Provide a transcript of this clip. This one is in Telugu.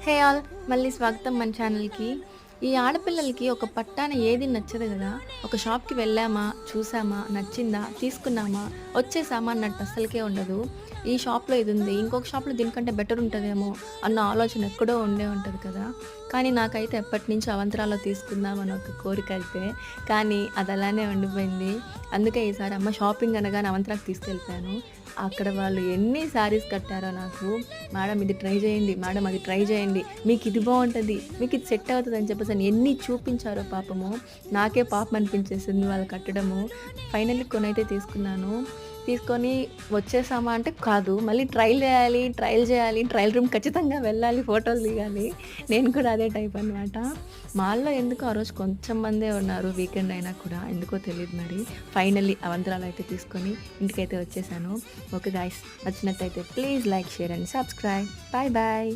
Hey all! మళ్ళీ స్వాగతం మన ఛానల్‌కి. ఈ ఆడపిల్లలకి ఒక పట్టాన ఏది నచ్చదు గదా! ఒక షాప్‌కి వెళ్ళామా, చూసామా, నచ్చిందా, తీసుకున్నామా, వచ్చేసామా అన్నట్టు అస్సలకే ఉండదు. ఈ షాప్‌లో ఇదుంది. ఇంకొక షాప్‌లో దీనికంటే బెటర్ ఉంటదేమో అన్న ఆలోచన ఎక్కడో ఉండే ఉంటది కదా! కానీ నాకైతే ఎప్పటినుంచో అవంతరాలో తీసుకుందాం అని ఒక కోరికైతే, కానీ అది అలానే ఉండిపోయింది. అందుకే ఈసారి అమ్మ షాపింగ్ అనగానే అవంతరాకి తీసుకెళ్ళిపోయాను. అక్కడ వాళ్ళు ఎన్ని శారీస్ కట్టారో నాకు. మేడం ఇది ట్రై చేయండి, మేడం అది ట్రై చేయండి. మీకిది బావుంటది, మీకిది సెట్ అవుతదని చెప్పేసని ఎన్ని చూపించారో పాపము. నాకే పాపం అనిపించేసింది వాళ్ళు కట్టడము. ఫైనల్లీ కొనైతే తీసుకున్నాను. తీసుకొని వచ్చేసామా అంటే కాదు. మళ్ళీ ట్రైల్ చేయాలి, ట్రైల్ చేయాలి, ట్రయల్ రూమ్ ఖచ్చితంగా వెళ్ళాలి, ఫోటోలు దిగాలి. నేను కూడా అదే టైప్ అనమాట. మాల్లో ఎందుకో ఆ రోజు కొంచెం మందే ఉన్నారు. వీకెండ్ అయినా కూడా ఎందుకో తెలీదు మరి. ఫైనల్లీ అవంతరాలైతే తీసుకొని ఇంటికైతే వచ్చేసాను. ఓకే గాయ్స్, నచ్చినట్టయితే please like, share and subscribe. Bye bye.